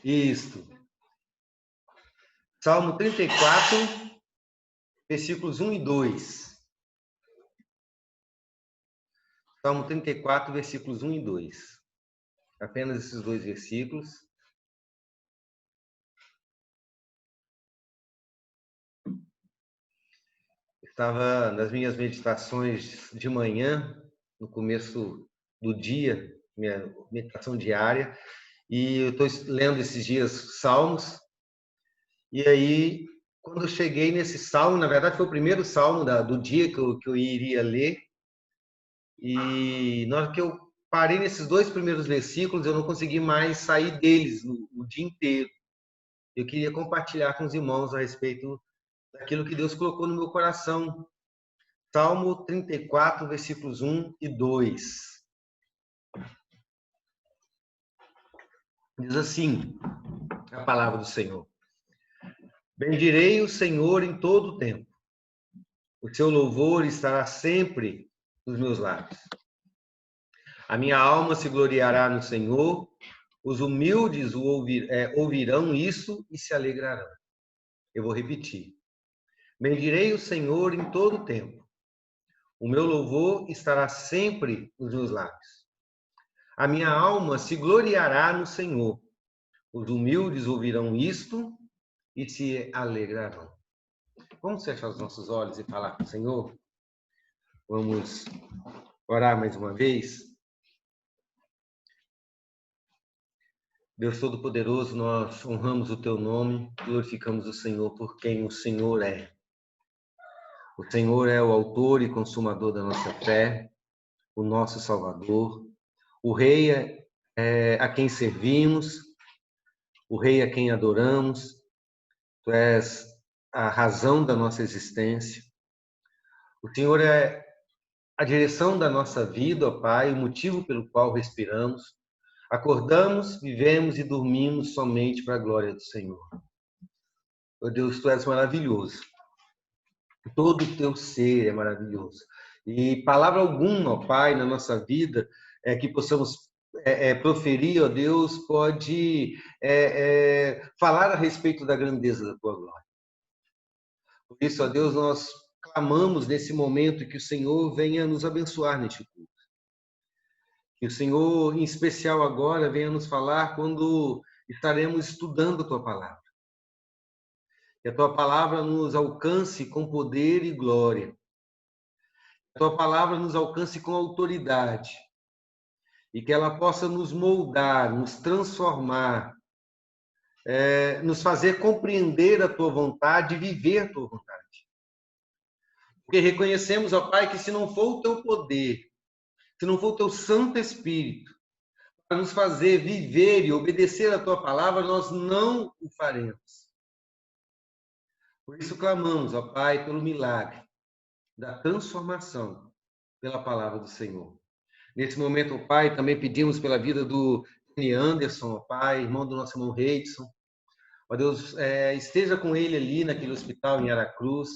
Isto. Salmo 34, versículos 1 e 2. Salmo 34, versículos 1 e 2. Apenas esses dois versículos. Estava nas minhas meditações de manhã, no começo do dia, minha meditação diária, e eu estou lendo esses dias Salmos, e aí, quando eu cheguei nesse salmo, na verdade foi o primeiro salmo do dia que eu iria ler, e na hora que eu parei nesses dois primeiros versículos, eu não consegui mais sair deles o dia inteiro. Eu queria compartilhar com os irmãos a respeito daquilo que Deus colocou no meu coração. Salmo 34, versículos 1 e 2. Diz assim a palavra do Senhor: Bendirei o Senhor em todo o tempo. O seu louvor estará sempre nos meus lábios. A minha alma se gloriará no Senhor, os humildes ouvirão isso e se alegrarão. Eu vou repetir. Bendirei o Senhor em todo o tempo. O meu louvor estará sempre nos meus lábios. A minha alma se gloriará no Senhor. Os humildes ouvirão isto e se alegrarão. Vamos fechar os nossos olhos e falar com o Senhor? Vamos orar mais uma vez? Deus Todo-Poderoso, nós honramos o Teu nome, glorificamos o Senhor por quem o Senhor é. O Senhor é o autor e consumador da nossa fé, o nosso Salvador, o Rei a quem servimos, o Rei a quem adoramos. Tu és a razão da nossa existência. O Senhor é a direção da nossa vida, ó Pai, o motivo pelo qual respiramos. Acordamos, vivemos e dormimos somente para a glória do Senhor. Ó Deus, Tu és maravilhoso. Todo o Teu ser é maravilhoso. E palavra alguma, ó Pai, na nossa vida, que possamos proferir, ó Deus, pode falar a respeito da grandeza da Tua glória. Por isso, ó Deus, nós clamamos nesse momento que o Senhor venha nos abençoar neste culto. Que o Senhor, em especial agora, venha nos falar quando estaremos estudando a Tua palavra. Que a Tua palavra nos alcance com poder e glória. Que a Tua palavra nos alcance com autoridade. E que ela possa nos moldar, nos transformar, nos fazer compreender a Tua vontade e viver a Tua vontade. Porque reconhecemos, ó Pai, que se não for o Teu poder, se não for o Teu Santo Espírito, para nos fazer viver e obedecer a Tua palavra, nós não o faremos. Por isso clamamos, ó Pai, pelo milagre da transformação pela palavra do Senhor. Nesse momento, ó Pai, também pedimos pela vida do Tony Anderson, ó Pai, irmão do nosso irmão Reidson. Ó Deus, esteja com ele ali naquele hospital em Aracruz.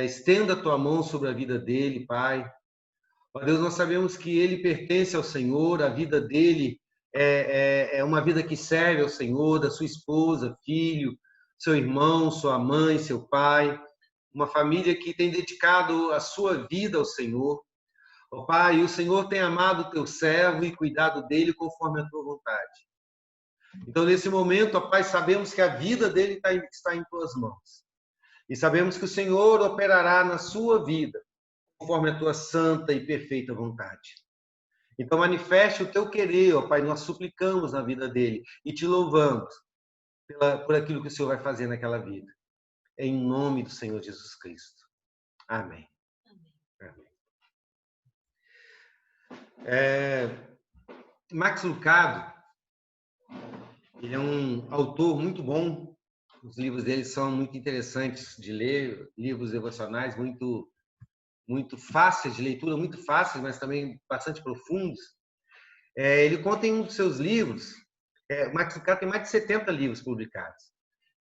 Estenda a Tua mão sobre a vida dele, Pai. Ó Deus, nós sabemos que ele pertence ao Senhor, a vida dele é uma vida que serve ao Senhor, da sua esposa, filho, seu irmão, sua mãe, seu pai, uma família que tem dedicado a sua vida ao Senhor. Ó Pai, o Senhor tem amado o Teu servo e cuidado dele conforme a Tua vontade. Então, nesse momento, ó Pai, sabemos que a vida dele está em Tuas mãos. E sabemos que o Senhor operará na sua vida conforme a Tua santa e perfeita vontade. Então, manifeste o Teu querer, ó Pai, nós suplicamos na vida dele e Te louvamos por aquilo que o Senhor vai fazer naquela vida. Em nome do Senhor Jesus Cristo. Amém. Amém. Max Lucado, ele é um autor muito bom. Os livros dele são muito interessantes de ler, livros devocionais muito fáceis de leitura, muito fáceis, mas também bastante profundos. Ele conta em um dos seus livros, Max Lucado tem mais de 70 livros publicados.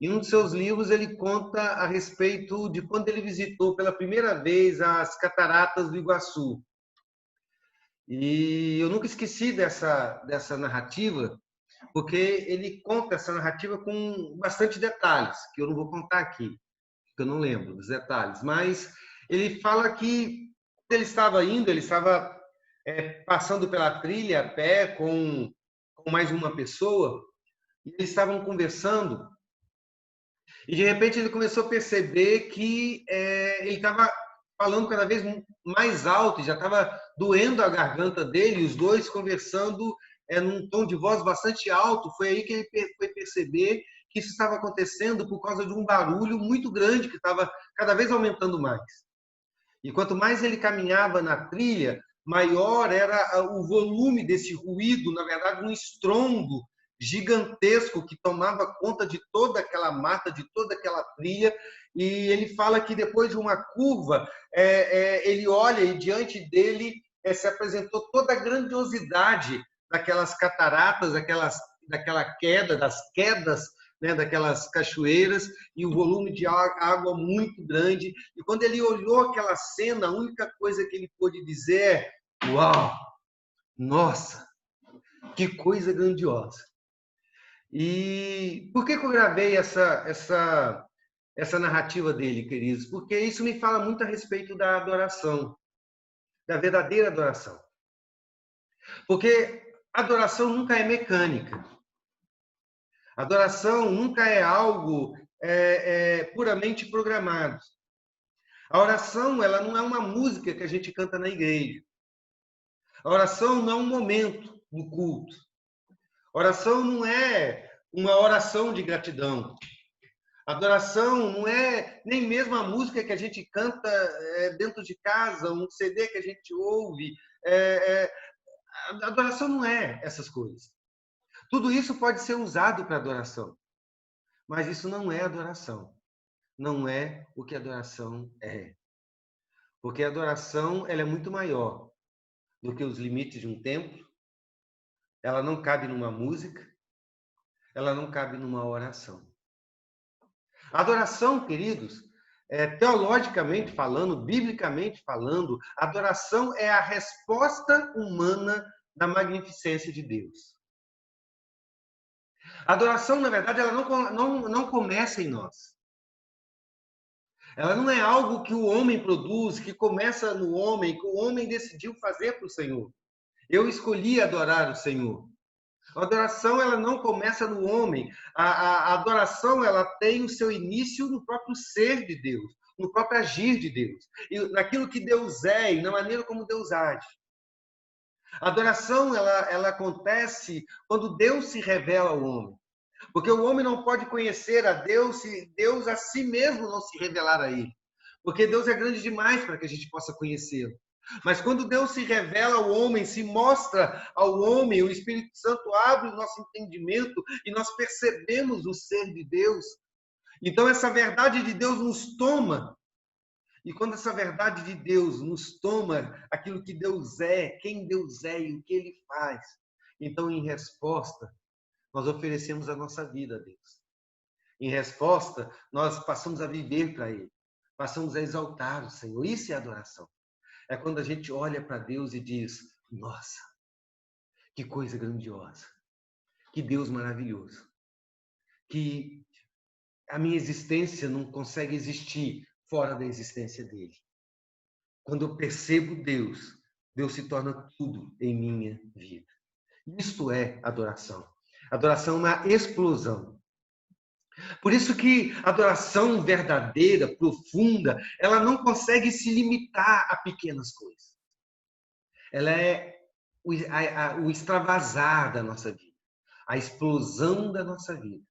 Em um dos seus livros, ele conta a respeito de quando ele visitou pela primeira vez as Cataratas do Iguaçu. E eu nunca esqueci dessa narrativa, porque ele conta essa narrativa com bastante detalhes, que eu não vou contar aqui, porque eu não lembro dos detalhes, mas ele fala que ele estava passando pela trilha a pé com mais uma pessoa, e eles estavam conversando, e de repente ele começou a perceber que ele estava falando cada vez mais alto, já estava doendo a garganta dele, os dois conversando num tom de voz bastante alto. Foi aí que ele foi perceber que isso estava acontecendo por causa de um barulho muito grande que estava cada vez aumentando mais. E quanto mais ele caminhava na trilha, maior era o volume desse ruído, na verdade, um estrondo gigantesco que tomava conta de toda aquela mata, de toda aquela trilha. E ele fala que depois de uma curva, ele olha e diante dele se apresentou toda a grandiosidade daquelas cataratas, daquela queda, das quedas, né, daquelas cachoeiras, e o volume de água muito grande. E quando ele olhou aquela cena, a única coisa que ele pôde dizer é: uau, nossa, que coisa grandiosa. E por que eu gravei essa narrativa dele, queridos? Porque isso me fala muito a respeito da adoração, da verdadeira adoração. Porque adoração nunca é mecânica. Adoração nunca é algo puramente programado. A oração, ela não é uma música que a gente canta na igreja. A oração não é um momento no culto. A oração não é uma oração de gratidão. A adoração não é nem mesmo a música que a gente canta dentro de casa, um CD que a gente ouve. A adoração não é essas coisas. Tudo isso pode ser usado para adoração, mas isso não é adoração. Não é o que adoração é. Porque a adoração, ela é muito maior do que os limites de um templo. Ela não cabe numa música, ela não cabe numa oração. A adoração, queridos, teologicamente falando, biblicamente falando, a adoração é a resposta humana da magnificência de Deus. A adoração, na verdade, ela não começa em nós. Ela não é algo que o homem produz, que começa no homem, que o homem decidiu fazer para o Senhor. Eu escolhi adorar o Senhor. A adoração, ela não começa no homem. A adoração, ela tem o seu início no próprio ser de Deus, no próprio agir de Deus, e naquilo que Deus é e na maneira como Deus age. A adoração, ela acontece quando Deus se revela ao homem. Porque o homem não pode conhecer a Deus se Deus a si mesmo não se revelar a ele. Porque Deus é grande demais para que a gente possa conhecê-lo. Mas quando Deus se revela ao homem, se mostra ao homem, o Espírito Santo abre o nosso entendimento e nós percebemos o ser de Deus. Então essa verdade de Deus nos toma. E quando essa verdade de Deus nos toma, aquilo que Deus é, quem Deus é e o que Ele faz, então em resposta, nós oferecemos a nossa vida a Deus. Em resposta, nós passamos a viver para Ele. Passamos a exaltar o Senhor. Isso é adoração. É quando a gente olha para Deus e diz: nossa, que coisa grandiosa. Que Deus maravilhoso. Que a minha existência não consegue existir fora da existência dEle. Quando eu percebo Deus, Deus se torna tudo em minha vida. Isto é adoração. Adoração é uma explosão. Por isso que a adoração verdadeira, profunda, ela não consegue se limitar a pequenas coisas. Ela é o extravasar da nossa vida, a explosão da nossa vida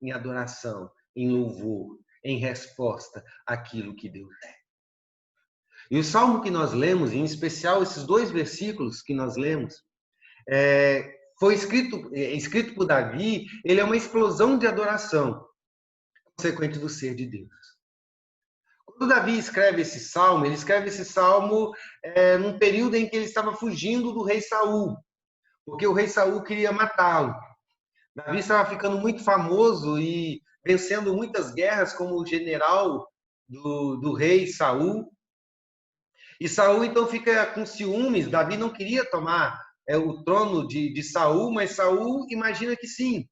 em adoração, em louvor, em resposta àquilo que Deus é. E o salmo que nós lemos, em especial esses 2 versículos que nós lemos, foi escrito por Davi. Ele é uma explosão de adoração consequente do ser de Deus. Quando Davi escreve esse salmo, ele escreve esse salmo num período em que ele estava fugindo do rei Saul, porque o rei Saul queria matá-lo. Davi estava ficando muito famoso e vencendo muitas guerras como general do rei Saul. E Saul então fica com ciúmes. Davi não queria tomar é o trono de Saul, mas Saul imagina que sim.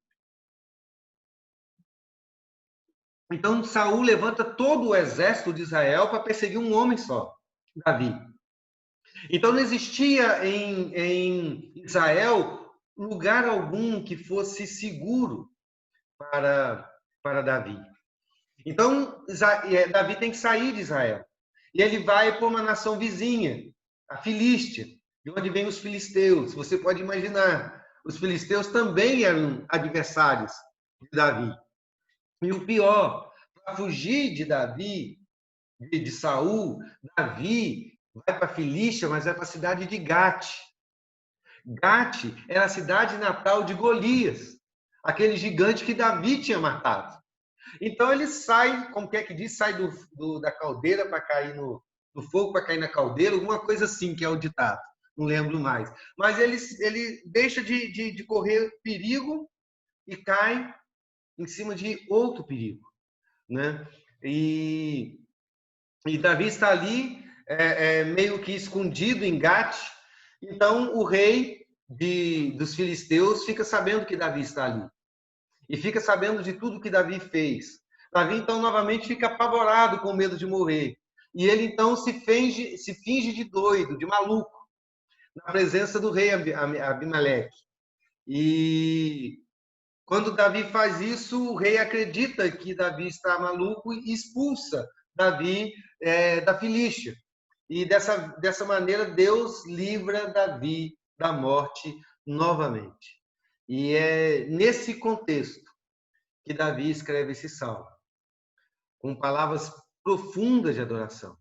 Então Saul levanta todo o exército de Israel para perseguir um homem só, Davi. Então não existia em Israel lugar algum que fosse seguro para Davi. Então Davi tem que sair de Israel. E ele vai para uma nação vizinha, a Filístia, de onde vêm os filisteus. Você pode imaginar, os filisteus também eram adversários de Davi. E o pior, para fugir de Davi, de Saul, Davi vai para a Filístia, mas vai para a cidade de Gate. Gate era a cidade natal de Golias, aquele gigante que Davi tinha matado. Então ele sai, como que é que diz, sai da caldeira para cair no fogo, para cair na caldeira, alguma coisa assim que é o ditado, não lembro mais. Mas ele deixa de correr perigo e cai em cima de outro perigo, né? E Davi está ali meio que escondido em Gate. Então o rei dos filisteus fica sabendo que Davi está ali e fica sabendo de tudo que Davi fez. Davi então novamente fica apavorado, com medo de morrer, e ele então se finge de doido, de maluco, na presença do rei Abimeleque. E quando Davi faz isso, o rei acredita que Davi está maluco e expulsa Davi da Filístia. E dessa maneira, Deus livra Davi da morte novamente. E é nesse contexto que Davi escreve esse salmo, com palavras profundas de adoração.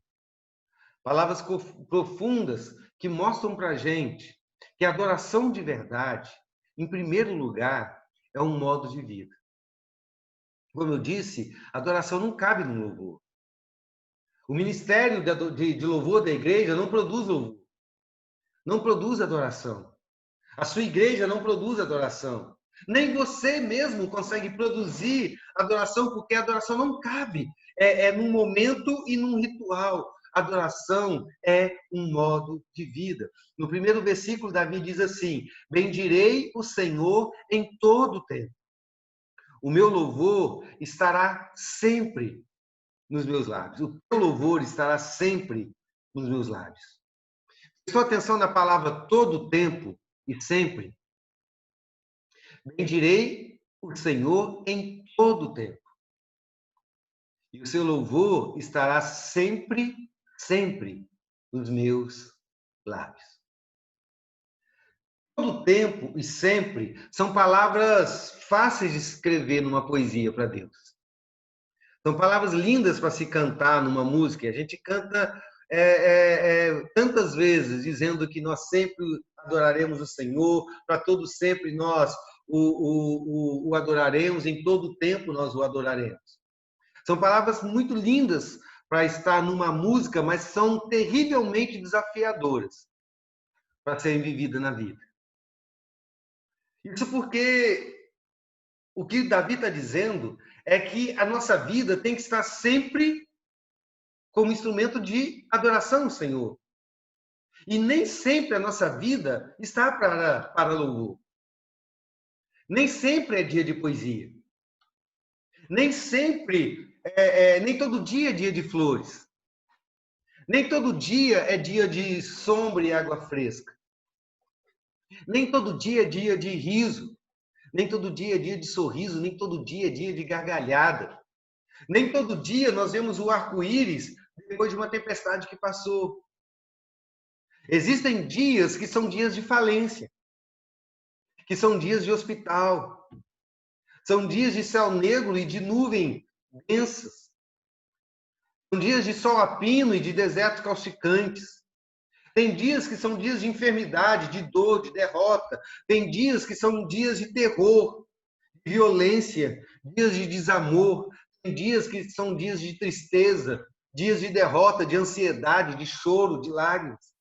Palavras profundas que mostram para a gente que a adoração de verdade, em primeiro lugar, é um modo de vida. Como eu disse, a adoração não cabe no louvor. O ministério de louvor da igreja não produz louvor, não produz adoração. A sua igreja não produz adoração. Nem você mesmo consegue produzir adoração, porque a adoração não cabe. É num momento e num ritual. Adoração é um modo de vida. No primeiro versículo, Davi diz assim: bendirei o Senhor em todo o tempo. O meu louvor estará sempre nos meus lábios. O teu louvor estará sempre nos meus lábios. Prestou atenção na palavra todo o tempo e sempre? Bendirei o Senhor em todo o tempo. E o seu louvor estará sempre, sempre nos meus lábios. Todo tempo e sempre são palavras fáceis de escrever numa poesia para Deus. São palavras lindas para se cantar numa música. A gente canta tantas vezes dizendo que nós sempre adoraremos o Senhor, para todo sempre nós o adoraremos, em todo o tempo nós o adoraremos. São palavras muito lindas para estar numa música, mas são terrivelmente desafiadoras para serem vividas na vida. Isso porque o que Davi está dizendo é que a nossa vida tem que estar sempre como instrumento de adoração ao Senhor. E nem sempre a nossa vida está para louvor. Nem sempre é dia de poesia. Nem sempre, nem todo dia é dia de flores. Nem todo dia é dia de sombra e água fresca. Nem todo dia é dia de riso. Nem todo dia é dia de sorriso. Nem todo dia é dia de gargalhada. Nem todo dia nós vemos o arco-íris depois de uma tempestade que passou. Existem dias que são dias de falência, que são dias de hospital, são dias de céu negro e de nuvem densas, são dias de sol a pino e de desertos calcifantes. Tem dias que são dias de enfermidade, de dor, de derrota. Tem dias que são dias de terror, de violência, dias de desamor. Tem dias que são dias de tristeza, dias de derrota, de ansiedade, de choro, de lágrimas.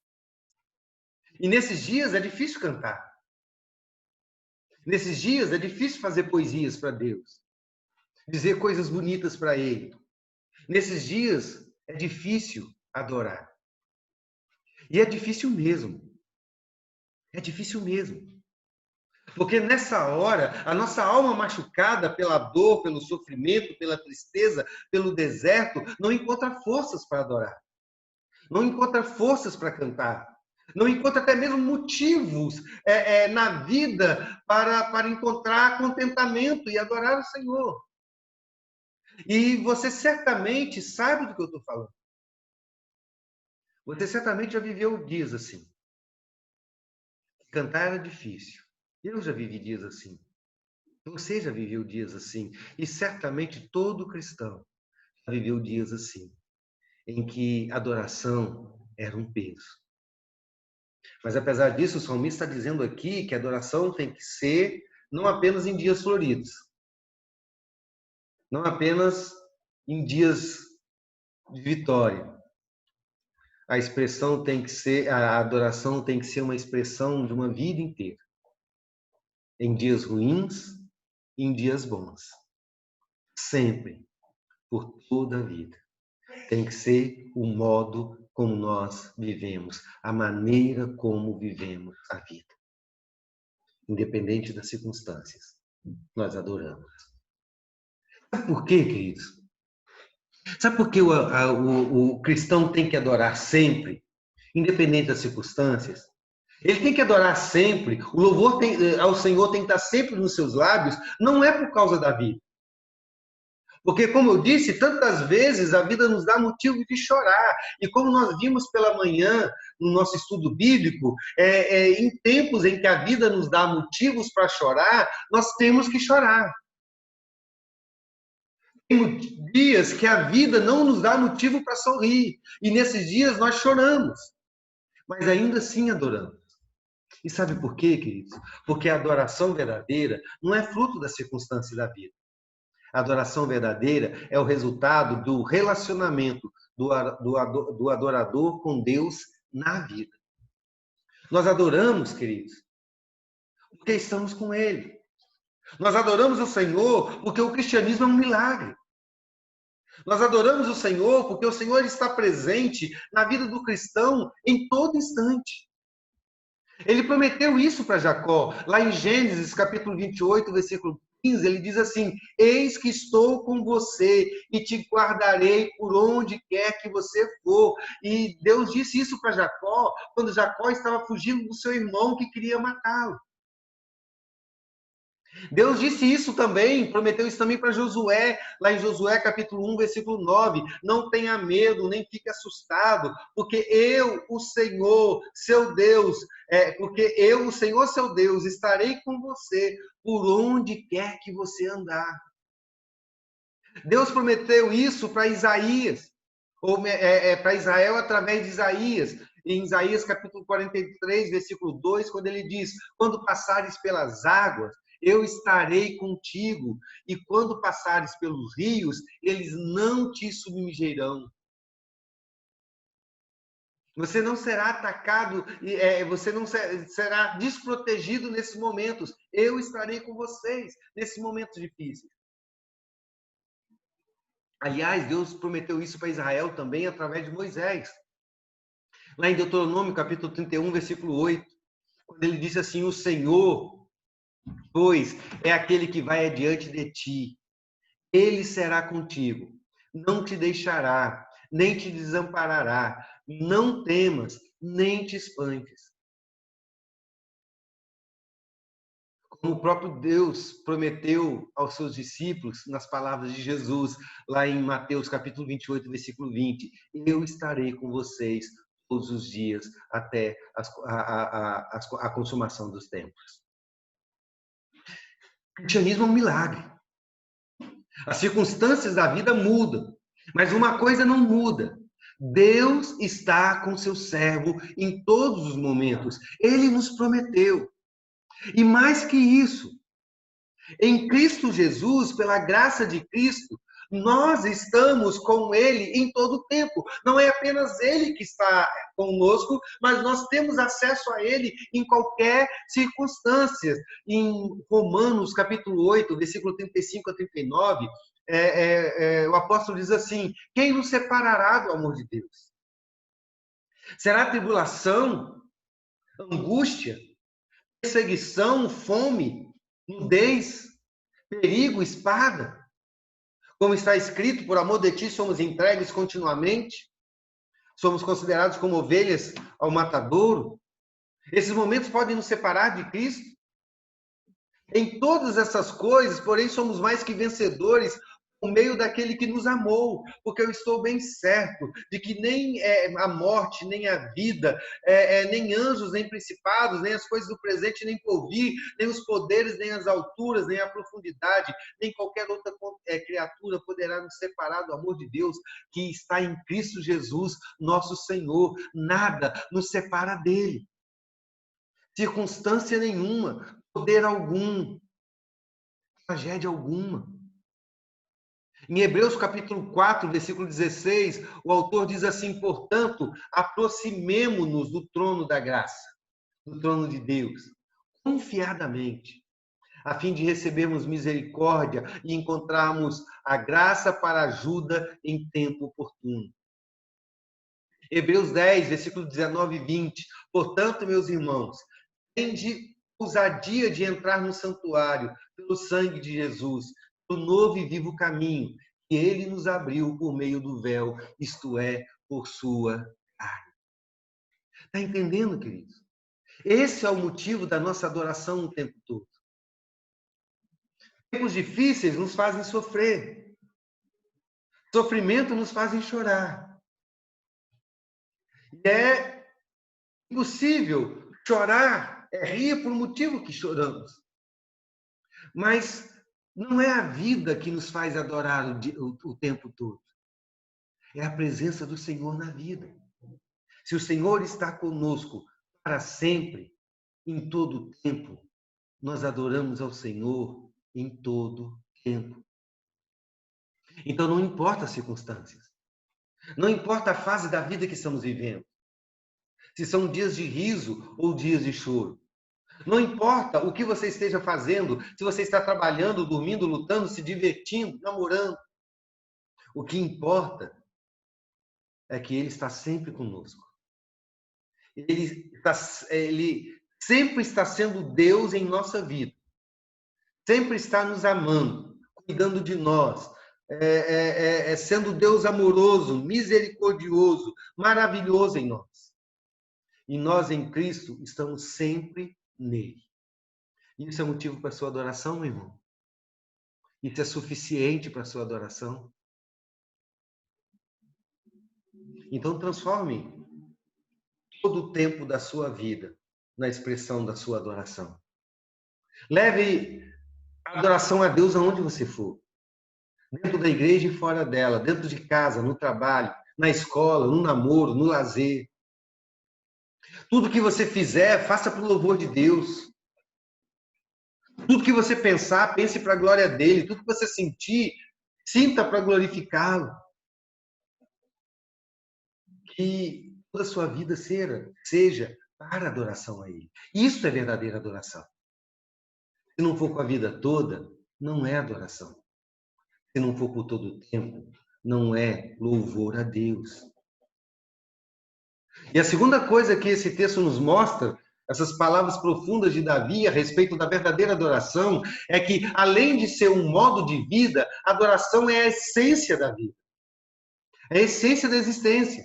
E nesses dias é difícil cantar. Nesses dias é difícil fazer poesias para Deus, dizer coisas bonitas para Ele. Nesses dias é difícil adorar. E é difícil mesmo. É difícil mesmo. Porque nessa hora, a nossa alma machucada pela dor, pelo sofrimento, pela tristeza, pelo deserto, não encontra forças para adorar. Não encontra forças para cantar. Não encontra até mesmo motivos na vida para encontrar contentamento e adorar o Senhor. E você certamente sabe do que eu estou falando. Você certamente já viveu dias assim. Cantar era difícil. Eu já vivi dias assim. Você já viveu dias assim. E certamente todo cristão já viveu dias assim, em que adoração era um peso. Mas apesar disso, o salmista está dizendo aqui que a adoração tem que ser não apenas em dias floridos, não apenas em dias de vitória. A expressão tem que ser, a adoração tem que ser uma expressão de uma vida inteira. Em dias ruins e em dias bons. Sempre, por toda a vida. Tem que ser o modo como nós vivemos, a maneira como vivemos a vida. Independente das circunstâncias, nós adoramos. Sabe por quê, queridos? Sabe por que o cristão tem que adorar sempre, independente das circunstâncias? Ele tem que adorar sempre, o louvor ao Senhor tem que estar sempre nos seus lábios, não é por causa da vida. Porque, como eu disse, tantas vezes a vida nos dá motivo de chorar. E como nós vimos pela manhã no nosso estudo bíblico, em tempos em que a vida nos dá motivos para chorar, nós temos que chorar. Tem dias que a vida não nos dá motivo para sorrir. E nesses dias nós choramos. Mas ainda assim adoramos. E sabe por quê, queridos? Porque a adoração verdadeira não é fruto das circunstâncias da vida. A adoração verdadeira é o resultado do relacionamento do adorador com Deus na vida. Nós adoramos, queridos, porque estamos com Ele. Nós adoramos o Senhor porque o cristianismo é um milagre. Nós adoramos o Senhor porque o Senhor está presente na vida do cristão em todo instante. Ele prometeu isso para Jacó, lá em Gênesis, capítulo 28, versículo 15, ele diz assim: eis que estou com você e te guardarei por onde quer que você for. E Deus disse isso para Jacó, quando Jacó estava fugindo do seu irmão que queria matá-lo. Deus disse isso também, prometeu isso também para Josué, lá em Josué capítulo 1, versículo 9. Não tenha medo, nem fique assustado, porque eu, o Senhor, seu Deus, porque eu, o Senhor, seu Deus, estarei com você por onde quer que você andar. Deus prometeu isso para Isaías, ou para Israel através de Isaías. Em Isaías capítulo 43, versículo 2, quando ele diz: quando passares pelas águas, eu estarei contigo, e quando passares pelos rios, eles não te submergirão. Você não será atacado, você não será desprotegido nesses momentos. Eu estarei com vocês nesses momentos difíceis. Aliás, Deus prometeu isso para Israel também através de Moisés. Lá em Deuteronômio, capítulo 31, versículo 8, quando ele disse assim: o Senhor, pois, é aquele que vai adiante de ti. Ele será contigo, não te deixará, nem te desamparará. Não temas, nem te espantes. Como o próprio Deus prometeu aos seus discípulos, nas palavras de Jesus, lá em Mateus capítulo 28, versículo 20, eu estarei com vocês todos os dias até a consumação dos tempos. O cristianismo é um milagre. As circunstâncias da vida mudam, mas uma coisa não muda. Deus está com seu servo em todos os momentos. Ele nos prometeu. E mais que isso, em Cristo Jesus, pela graça de Cristo, nós estamos com Ele em todo o tempo. Não é apenas Ele que está conosco, mas nós temos acesso a Ele em qualquer circunstância. Em Romanos, capítulo 8, versículo 35 a 39, o apóstolo diz assim: quem nos separará do amor de Deus? Será tribulação, angústia, perseguição, fome, nudez, perigo, espada. Como está escrito, por amor de ti somos entregues continuamente, somos considerados como ovelhas ao matadouro. Esses momentos podem nos separar de Cristo. Em todas essas coisas, porém, somos mais que vencedores por meio daquele que nos amou, porque eu estou bem certo de que nem a morte, nem a vida, nem anjos, nem principados, nem as coisas do presente, nem por vir, nem os poderes, nem as alturas, nem a profundidade, nem qualquer outra criatura poderá nos separar do amor de Deus que está em Cristo Jesus, nosso Senhor. Nada nos separa dele. Circunstância nenhuma, poder algum, tragédia alguma. Em Hebreus capítulo 4, versículo 16, o autor diz assim: portanto, aproximemo-nos do trono da graça, do trono de Deus, confiadamente, a fim de recebermos misericórdia e encontrarmos a graça para ajuda em tempo oportuno. Hebreus 10, versículo 19 e 20. Portanto, meus irmãos, tende ousadia de entrar no santuário pelo sangue de Jesus, do novo e vivo caminho que ele nos abriu por meio do véu, isto é, por sua carne. Está entendendo, queridos? Esse é o motivo da nossa adoração o tempo todo. Tempos difíceis nos fazem sofrer. Sofrimento nos fazem chorar. E é impossível chorar, rir por motivo que choramos. Mas não é a vida que nos faz adorar o tempo todo. É a presença do Senhor na vida. Se o Senhor está conosco para sempre, em todo tempo, nós adoramos ao Senhor em todo tempo. Então não importa as circunstâncias. Não importa a fase da vida que estamos vivendo. Se são dias de riso ou dias de choro. Não importa o que você esteja fazendo, se você está trabalhando, dormindo, lutando, se divertindo, namorando. O que importa é que Ele está sempre conosco. Ele sempre está sendo Deus em nossa vida. Sempre está nos amando, cuidando de nós, sendo Deus amoroso, misericordioso, maravilhoso em nós. E nós em Cristo estamos sempre nele. Isso é motivo para a sua adoração, meu irmão? Isso é suficiente para a sua adoração? Então transforme todo o tempo da sua vida na expressão da sua adoração. Leve a adoração a Deus aonde você for. Dentro da igreja e fora dela, dentro de casa, no trabalho, na escola, no namoro, no lazer. Tudo que você fizer, faça para o louvor de Deus. Tudo que você pensar, pense para a glória dele. Tudo que você sentir, sinta para glorificá-lo. Que toda a sua vida seja para adoração a ele. Isso é verdadeira adoração. Se não for com a vida toda, não é adoração. Se não for por todo o tempo, não é louvor a Deus. E a segunda coisa que esse texto nos mostra, essas palavras profundas de Davi a respeito da verdadeira adoração, é que, além de ser um modo de vida, a adoração é a essência da vida. É a essência da existência.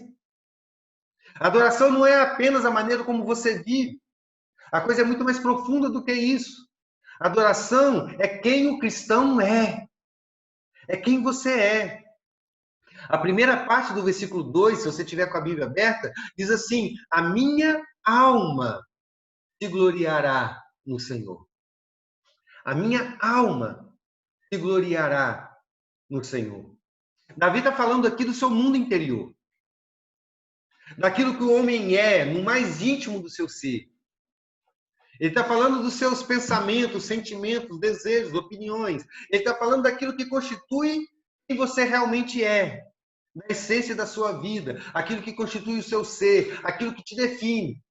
A adoração não é apenas a maneira como você vive. A coisa é muito mais profunda do que isso. A adoração é quem o cristão é. É quem você é. A primeira parte do versículo 2, se você tiver com a Bíblia aberta, diz assim: a minha alma se gloriará no Senhor. A minha alma se gloriará no Senhor. Davi está falando aqui do seu mundo interior. Daquilo que o homem é, no mais íntimo do seu ser. Ele está falando dos seus pensamentos, sentimentos, desejos, opiniões. Ele está falando daquilo que constitui quem você realmente é. Da essência da sua vida. Aquilo que constitui o seu ser. Aquilo que te define.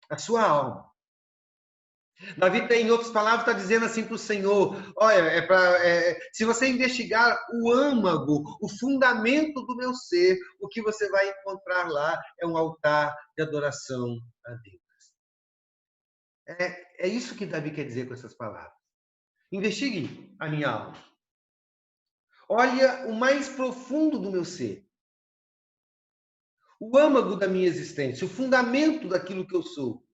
A sua alma. Davi, em outras palavras, está dizendo assim para o Senhor: olha, se você investigar o âmago, o fundamento do meu ser, o que você vai encontrar lá é um altar de adoração a Deus. É isso que Davi quer dizer com essas palavras. Investigue a minha alma. Olha o mais profundo do meu ser. O âmago da minha existência, o fundamento daquilo que eu sou.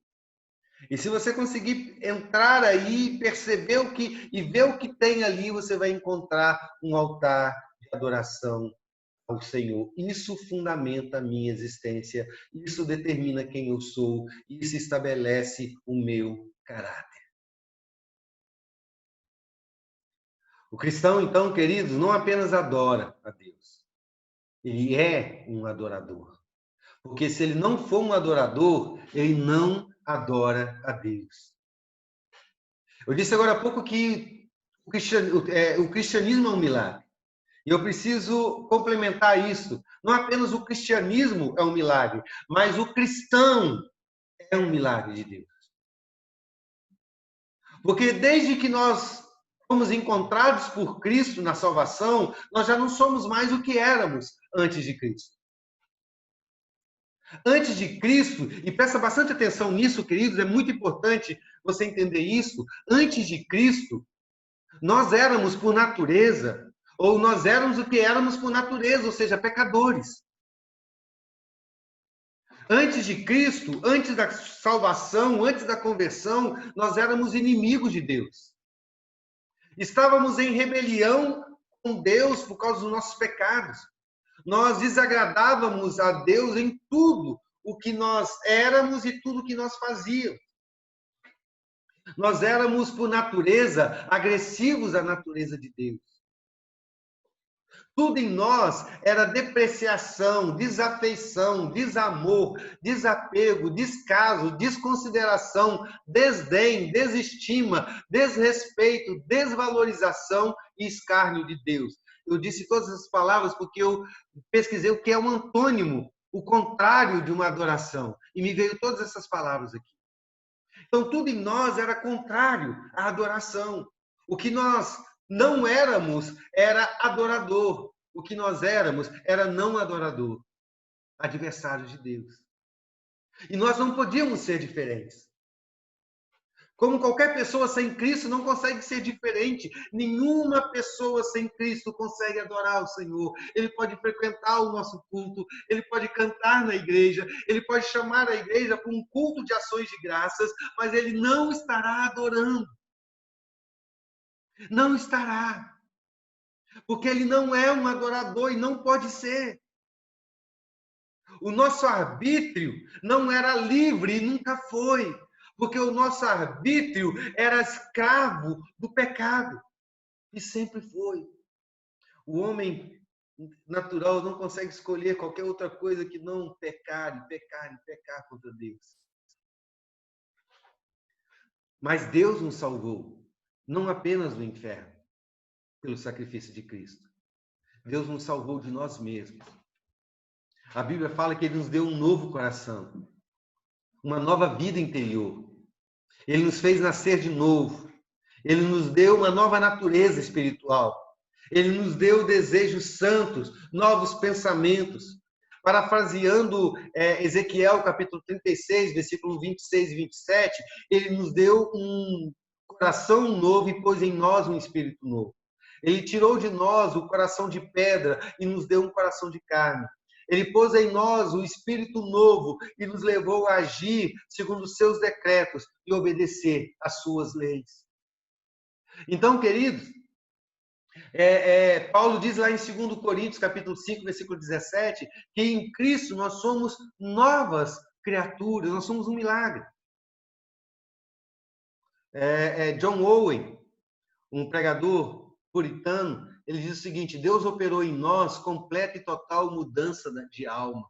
E se você conseguir entrar aí, perceber o que e ver o que tem ali, você vai encontrar um altar de adoração ao Senhor. Isso fundamenta a minha existência, isso determina quem eu sou, isso estabelece o meu caráter. O cristão, então, queridos, não apenas adora a Deus, ele é um adorador. Porque se ele não for um adorador, ele não adora a Deus. Eu disse agora há pouco que o cristianismo é um milagre. E eu preciso complementar isso. Não apenas o cristianismo é um milagre, mas o cristão é um milagre de Deus. Porque desde que nós fomos encontrados por Cristo na salvação, nós já não somos mais o que éramos antes de Cristo. Antes de Cristo, e presta bastante atenção nisso, queridos, é muito importante você entender isso. Antes de Cristo, nós éramos por natureza, ou nós éramos o que éramos por natureza, ou seja, pecadores. Antes de Cristo, antes da salvação, antes da conversão, nós éramos inimigos de Deus. Estávamos em rebelião com Deus por causa dos nossos pecados. Nós desagradávamos a Deus em tudo o que nós éramos e tudo o que nós fazíamos. Nós éramos, por natureza, agressivos à natureza de Deus. Tudo em nós era depreciação, desafeição, desamor, desapego, descaso, desconsideração, desdém, desestima, desrespeito, desvalorização e escárnio de Deus. Eu disse todas essas palavras porque eu pesquisei o que é um antônimo, o contrário de uma adoração. E me veio todas essas palavras aqui. Então, tudo em nós era contrário à adoração. O que nós não éramos era adorador. O que nós éramos era não adorador, adversário de Deus. E nós não podíamos ser diferentes. Como qualquer pessoa sem Cristo não consegue ser diferente. Nenhuma pessoa sem Cristo consegue adorar o Senhor. Ele pode frequentar o nosso culto, ele pode cantar na igreja, ele pode chamar a igreja para um culto de ações de graças, mas ele não estará adorando. Não estará. Porque ele não é um adorador e não pode ser. O nosso arbítrio não era livre e nunca foi. Porque o nosso arbítrio era escravo do pecado. E sempre foi. O homem natural não consegue escolher qualquer outra coisa que não pecar e pecar e pecar contra Deus. Mas Deus nos salvou, não apenas do inferno, pelo sacrifício de Cristo. Deus nos salvou de nós mesmos. A Bíblia fala que Ele nos deu um novo coração, uma nova vida interior. Ele nos fez nascer de novo. Ele nos deu uma nova natureza espiritual. Ele nos deu desejos santos, novos pensamentos. Parafraseando Ezequiel, capítulo 36, versículo 26 e 27, ele nos deu um coração novo e pôs em nós um espírito novo. Ele tirou de nós o coração de pedra e nos deu um coração de carne. Ele pôs em nós o espírito novo e nos levou a agir segundo os seus decretos e obedecer às suas leis. Então, queridos, Paulo diz lá em 2 Coríntios, capítulo 5, versículo 17, que em Cristo nós somos novas criaturas, nós somos um milagre. John Owen, um pregador puritano, ele diz o seguinte: Deus operou em nós completa e total mudança de alma.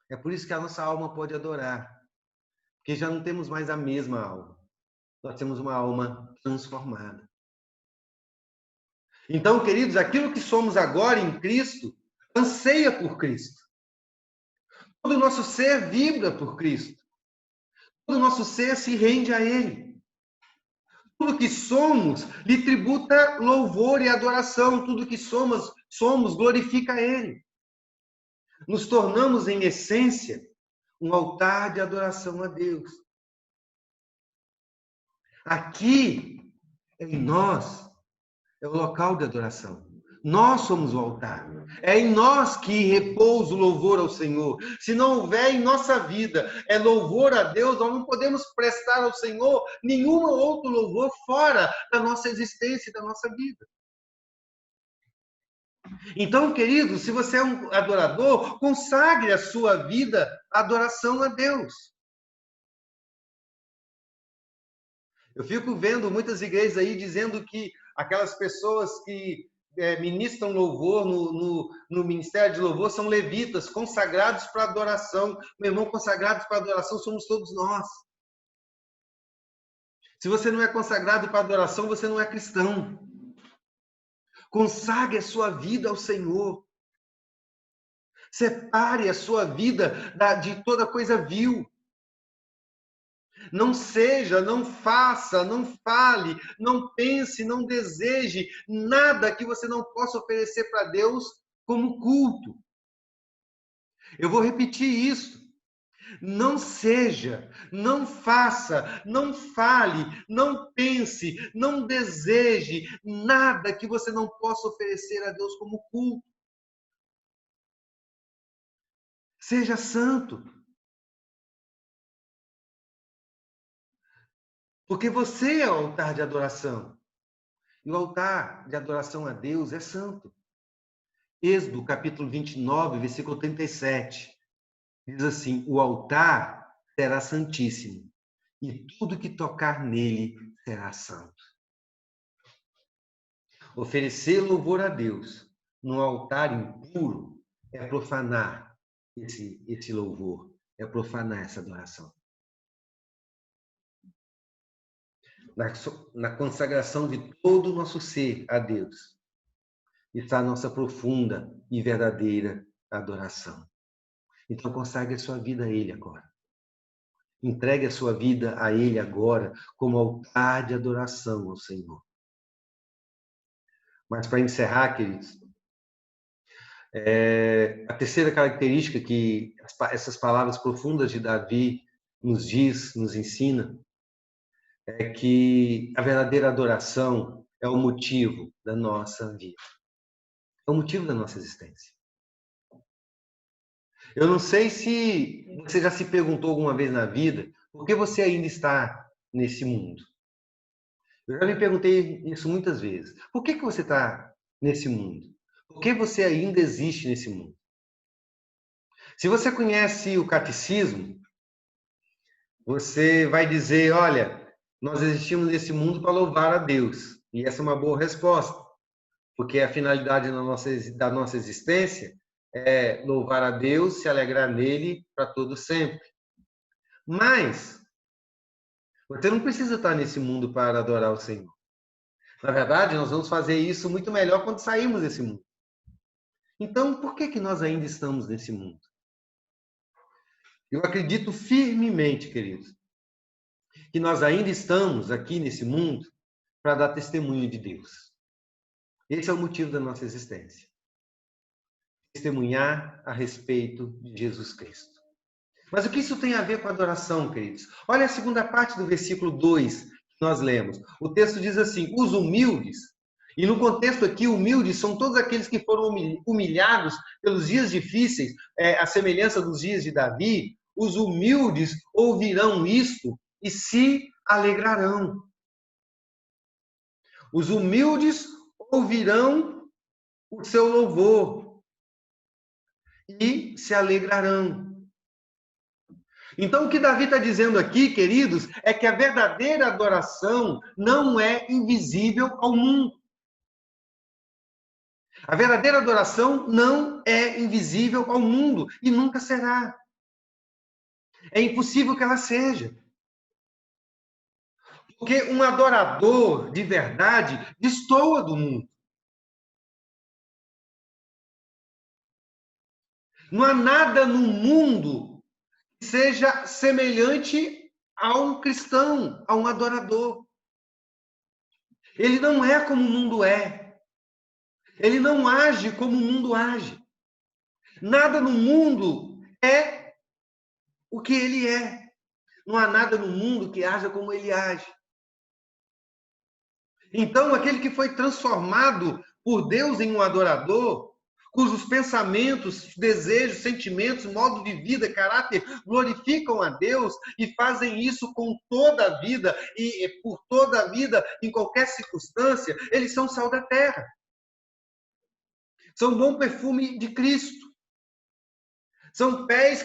É por isso que a nossa alma pode adorar, porque já não temos mais a mesma alma. Nós temos uma alma transformada. Então, queridos, aquilo que somos agora em Cristo, anseia por Cristo. Todo o nosso ser vibra por Cristo. Todo o nosso ser se rende a Ele. Tudo que somos lhe tributa louvor e adoração. Tudo que somos glorifica a Ele. Nos tornamos, em essência, um altar de adoração a Deus. Aqui, em nós, é o local de adoração. Nós somos o altar. É em nós que repousa o louvor ao Senhor. Se não houver em nossa vida louvor a Deus, nós não podemos prestar ao Senhor nenhum outro louvor fora da nossa existência e da nossa vida. Então, querido, se você é um adorador, consagre a sua vida à adoração a Deus. Eu fico vendo muitas igrejas aí dizendo que aquelas pessoas que ministram louvor no ministério de louvor são levitas, consagrados para adoração. Meu irmão, consagrados para adoração somos todos nós. Se você não é consagrado para adoração, você não é cristão. Consagre a sua vida ao Senhor. Separe a sua vida de toda coisa vil. Não seja, não faça, não fale, não pense, não deseje nada que você não possa oferecer para Deus como culto. Eu vou repetir isso. Não seja, não faça, não fale, não pense, não deseje nada que você não possa oferecer a Deus como culto. Seja santo. Porque você é o altar de adoração. E o altar de adoração a Deus é santo. Êxodo, capítulo 29, versículo 37. Diz assim: o altar será santíssimo, e tudo que tocar nele será santo. Oferecer louvor a Deus num altar impuro é profanar esse louvor, é profanar essa adoração. Na consagração de todo o nosso ser a Deus está a nossa profunda e verdadeira adoração. Então consagre a sua vida a Ele agora. Entregue a sua vida a Ele agora como altar de adoração ao Senhor. Mas para encerrar, queridos, a terceira característica que essas palavras profundas de Davi nos diz, nos ensina, é que a verdadeira adoração é o motivo da nossa vida. É o motivo da nossa existência. Eu não sei se você já se perguntou alguma vez na vida por que você ainda está nesse mundo. Eu já me perguntei isso muitas vezes. Por que você está nesse mundo? Por que você ainda existe nesse mundo? Se você conhece o catecismo, você vai dizer, olha, nós existimos nesse mundo para louvar a Deus. E essa é uma boa resposta, porque a finalidade da nossa existência é louvar a Deus, se alegrar nele para todo sempre. Mas você não precisa estar nesse mundo para adorar o Senhor. Na verdade, nós vamos fazer isso muito melhor quando sairmos desse mundo. Então, por que nós ainda estamos nesse mundo? Eu acredito firmemente, queridos, que nós ainda estamos aqui nesse mundo para dar testemunho de Deus. Esse é o motivo da nossa existência. Testemunhar a respeito de Jesus Cristo. Mas o que isso tem a ver com adoração, queridos? Olha a segunda parte do versículo 2 que nós lemos. O texto diz assim: os humildes, e no contexto aqui, humildes são todos aqueles que foram humilhados pelos dias difíceis, a semelhança dos dias de Davi. Os humildes ouvirão isto e se alegrarão. Os humildes ouvirão o seu louvor e se alegrarão. Então, o que Davi está dizendo aqui, queridos, é que a verdadeira adoração não é invisível ao mundo. A verdadeira adoração não é invisível ao mundo e nunca será. É impossível que ela seja. Porque um adorador de verdade destoa do mundo. Não há nada no mundo que seja semelhante a um cristão, a um adorador. Ele não é como o mundo é. Ele não age como o mundo age. Nada no mundo é o que ele é. Não há nada no mundo que haja como ele age. Então, aquele que foi transformado por Deus em um adorador, cujos pensamentos, desejos, sentimentos, modo de vida, caráter glorificam a Deus e fazem isso com toda a vida e por toda a vida, em qualquer circunstância, eles são sal da terra. São bom perfume de Cristo. São pés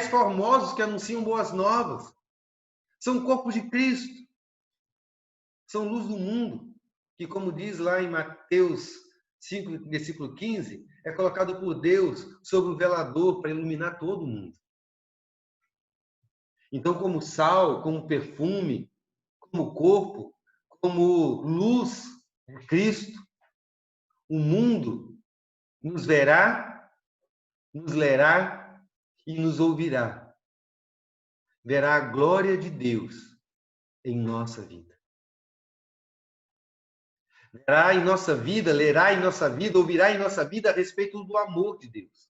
formosos que anunciam boas novas. São corpo de Cristo. São luz do mundo, que, como diz lá em Mateus 5, versículo 15, é colocado por Deus sobre o velador para iluminar todo mundo. Então, como sal, como perfume, como corpo, como luz de Cristo, o mundo nos verá, nos lerá e nos ouvirá. Verá a glória de Deus em nossa vida. Verá em nossa vida, lerá em nossa vida, ouvirá em nossa vida a respeito do amor de Deus,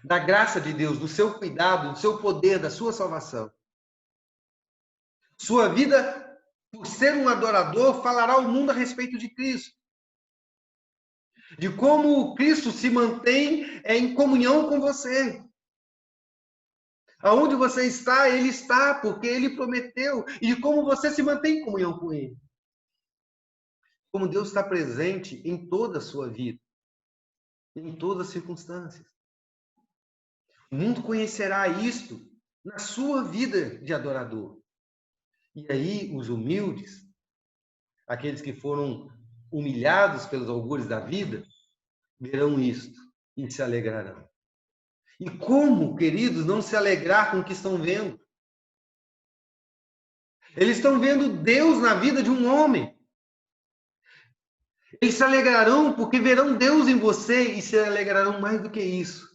da graça de Deus, do seu cuidado, do seu poder, da sua salvação. Sua vida, por ser um adorador, falará ao mundo a respeito de Cristo. De como Cristo se mantém em comunhão com você. Aonde você está, Ele está, porque Ele prometeu. E de como você se mantém em comunhão com Ele. Como Deus está presente em toda a sua vida. Em todas as circunstâncias. O mundo conhecerá isto na sua vida de adorador. E aí, os humildes, aqueles que foram humilhados pelos augures da vida, verão isto e se alegrarão. E como, queridos, não se alegrar com o que estão vendo? Eles estão vendo Deus na vida de um homem. Eles se alegrarão porque verão Deus em você e se alegrarão mais do que isso.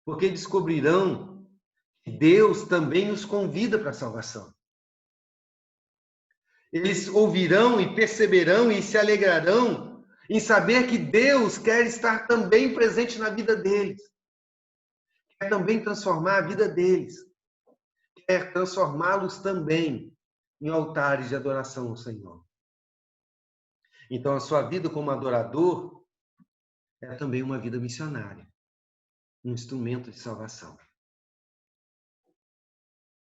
Porque descobrirão que Deus também os convida para a salvação. Eles ouvirão e perceberão e se alegrarão em saber que Deus quer estar também presente na vida deles. Quer também transformar a vida deles. Quer transformá-los também em altares de adoração ao Senhor. Então, a sua vida como adorador é também uma vida missionária. Um instrumento de salvação.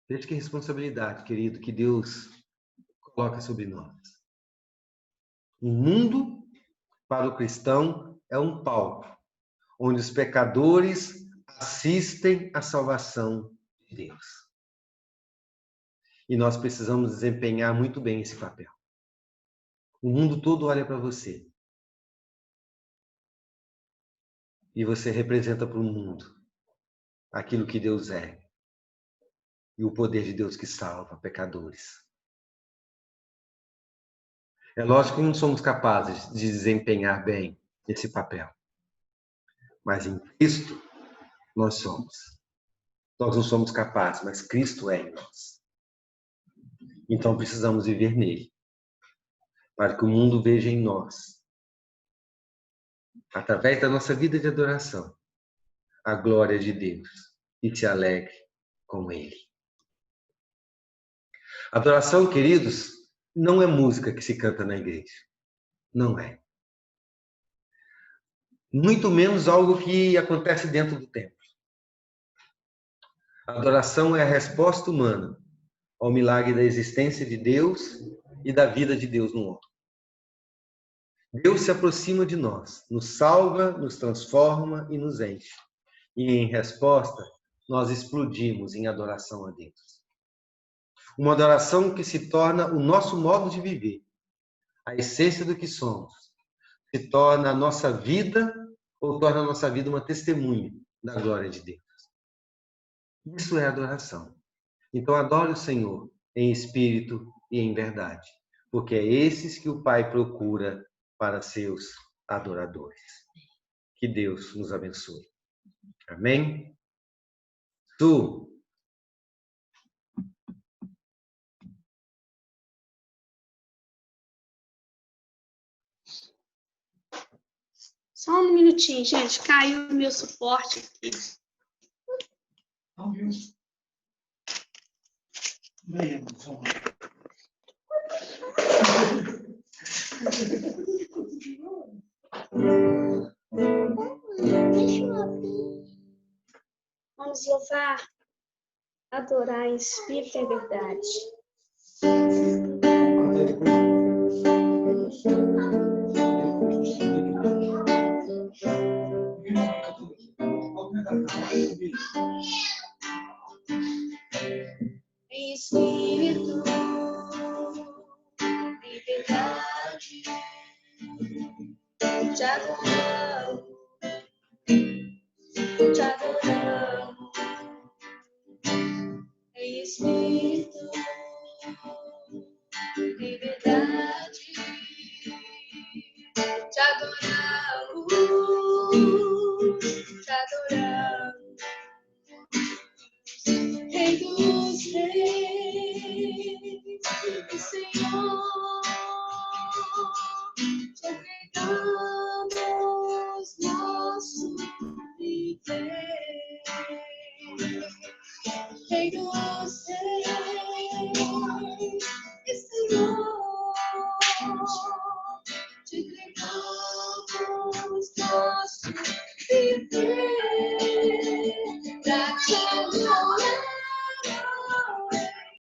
Veja que responsabilidade, querido, que Deus coloca sobre nós. O mundo, para o cristão, é um palco, onde os pecadores assistem à salvação de Deus. E nós precisamos desempenhar muito bem esse papel. O mundo todo olha para você. E você representa para o mundo aquilo que Deus é. E o poder de Deus que salva pecadores. É lógico que não somos capazes de desempenhar bem esse papel. Mas em Cristo, nós somos. Nós não somos capazes, mas Cristo é em nós. Então precisamos viver nele. Para que o mundo veja em nós, através da nossa vida de adoração, a glória de Deus e se alegre com Ele. Adoração, queridos, não é música que se canta na igreja. Não é. Muito menos algo que acontece dentro do templo. A adoração é a resposta humana ao milagre da existência de Deus e da vida de Deus no homem. Deus se aproxima de nós, nos salva, nos transforma e nos enche. E em resposta, nós explodimos em adoração a Deus. Uma adoração que se torna o nosso modo de viver, a essência do que somos, se torna a nossa vida ou torna a nossa vida uma testemunha da glória de Deus. Isso é adoração. Então adore o Senhor em espírito e em verdade, porque é esses que o Pai procura para seus adoradores. Que Deus nos abençoe. Amém? Só um minutinho, gente. Caiu o meu suporte aqui. Não viu? Vamos louvar, adorar em espírito e verdade. Em espírito e verdade, te adoramos, te adoramos. Em espírito e verdade, te adoramos, te adoramos. Rei dos reis e Senhor, te entregamos nosso viver. Rei dos reis e Senhor, te entregamos nosso viver.